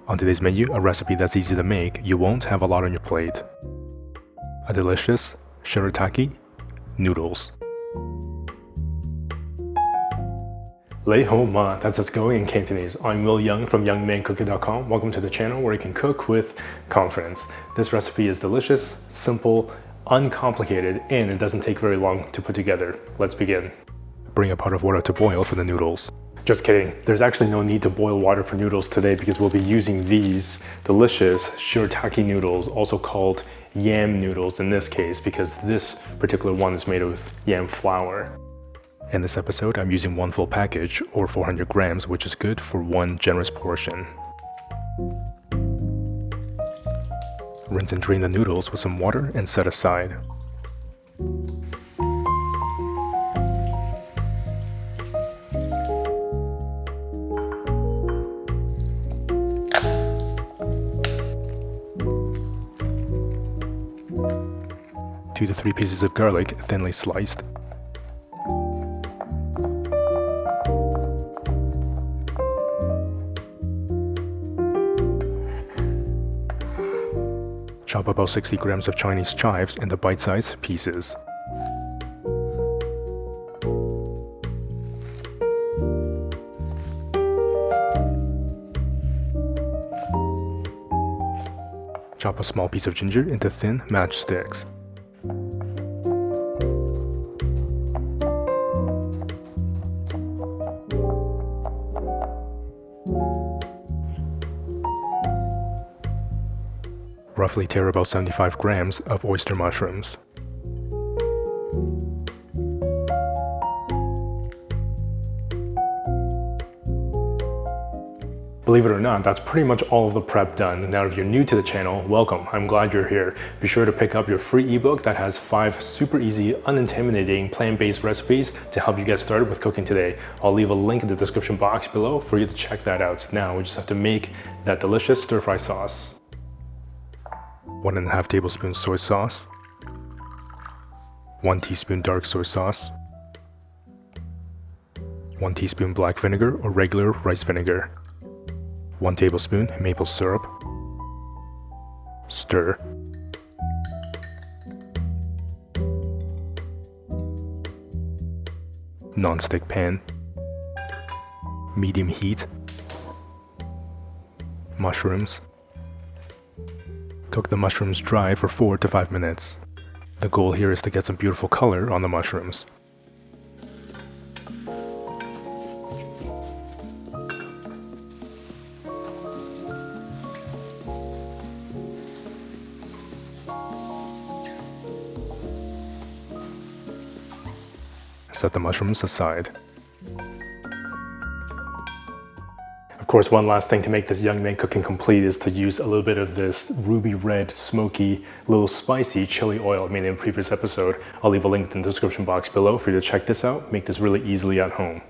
On today's menu, a recipe that's easy to make, you won't have a lot on your plate. A delicious shirataki noodles. Lei ho ma, that's us going in Cantonese. I'm Yeung from YoungManCooking.com. Welcome to the channel where you can cook with confidence. This recipe is delicious, simple, uncomplicated, and it doesn't take very long to put together. Let's begin. Bring a pot of water to boil for the noodles. Just kidding, there's actually no need to boil water for noodles today because we'll be using these delicious shirataki noodles, also called yam noodles in this case, because this particular one is made with yam flour. In this episode, I'm using one full package, or 400 grams, which is good for one generous portion. Rinse and drain the noodles with some water and set aside. Two to 3 pieces of garlic, thinly sliced. Chop about 60 grams of Chinese chives into bite-sized pieces. Chop a small piece of ginger into thin matchsticks. Roughly tear about 75 grams of oyster mushrooms. Believe it or not, that's pretty much all of the prep done. Now, if you're new to the channel, welcome. I'm glad you're here. Be sure to pick up your free ebook that has 5 super easy, unintimidating, plant-based recipes to help you get started with cooking today. I'll leave a link in the description box below for you to check that out. Now, we just have to make that delicious stir-fry sauce. 1.5 tablespoons soy sauce, 1 teaspoon dark soy sauce, 1 teaspoon black vinegar or regular rice vinegar, 1 tablespoon maple syrup, stir, non-stick pan, medium heat, mushrooms. Cook the mushrooms dry for 4 to 5 minutes. The goal here is to get some beautiful color on the mushrooms. Set the mushrooms aside. Of course, one last thing to make this Young Man cooking complete is to use a little bit of this ruby red, smoky, little spicy chili oil I made in a previous episode. I'll leave a link in the description box below for you to check this out. Make this really easily at home.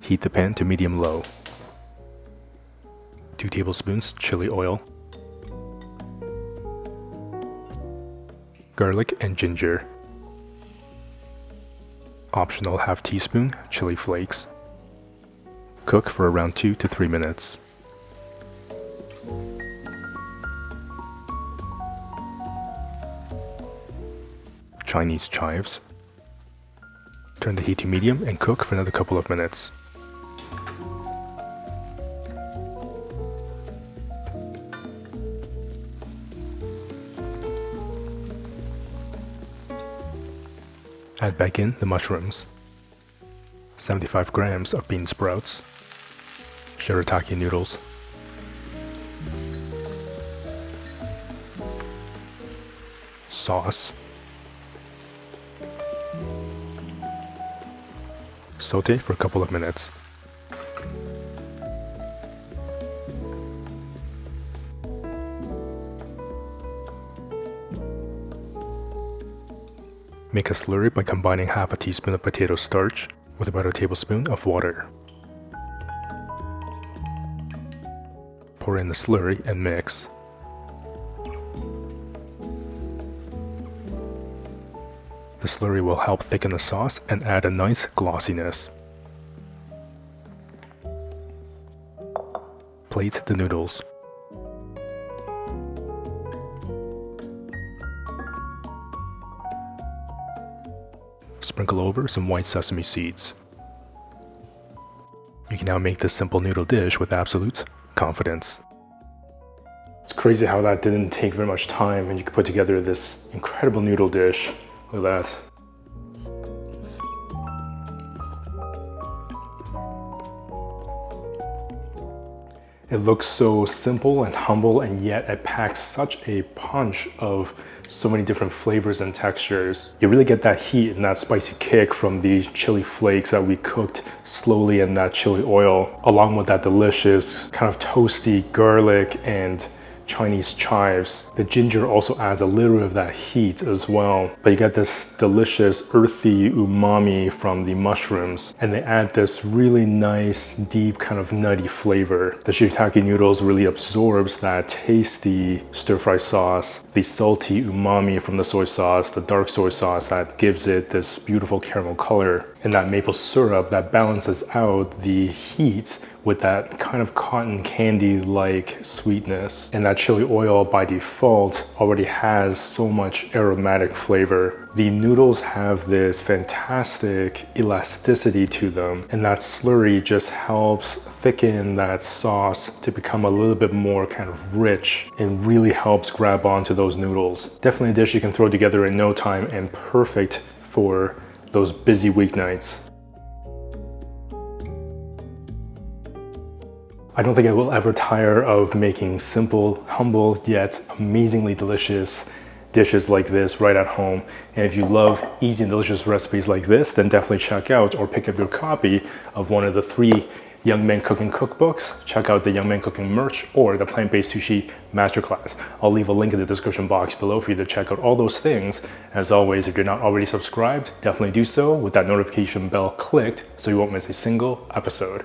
Heat the pan to medium-low. 2 tablespoons chili oil. Garlic and ginger. Optional ½ teaspoon chili flakes. Cook for around 2 to 3 minutes. Chinese chives. Turn the heat to medium and cook for another couple of minutes. Add back in the mushrooms. 75 grams of bean sprouts. Shirataki noodles. Sauce. Saute for a couple of minutes. Make a slurry by combining ½ teaspoon of potato starch with about a tablespoon of water. Pour in the slurry and mix. The slurry will help thicken the sauce and add a nice glossiness. plate the noodles. Sprinkle over some white sesame seeds. You can now make this simple noodle dish with absolute confidence. It's crazy how that didn't take very much time and you could put together this incredible noodle dish. Look at that. It looks so simple and humble, and yet it packs such a punch of so many different flavors and textures. You really get that heat and that spicy kick from the chili flakes that we cooked slowly in that chili oil, along with that delicious kind of toasty garlic and Chinese chives. The ginger also adds a little bit of that heat as well, but you get this delicious earthy umami from the mushrooms, and they add this really nice deep kind of nutty flavor. The shirataki noodles really absorbs that tasty stir-fry sauce, the salty umami from the soy sauce, the dark soy sauce that gives it this beautiful caramel color, and that maple syrup that balances out the heat with that kind of cotton candy-like sweetness. And that chili oil by default already has so much aromatic flavor. The noodles have this fantastic elasticity to them, and that slurry just helps thicken that sauce to become a little bit more kind of rich and really helps grab onto those noodles. Definitely a dish you can throw together in no time and perfect for those busy weeknights. I don't think I will ever tire of making simple, humble, yet amazingly delicious dishes like this right at home. And if you love easy and delicious recipes like this, then definitely check out or pick up your copy of one of the 3 Young Men Cooking cookbooks. Check out the Young Men Cooking merch or the plant-based sushi masterclass. I'll leave a link in the description box below for you to check out all those things. As always, if you're not already subscribed, definitely do so with that notification bell clicked so you won't miss a single episode.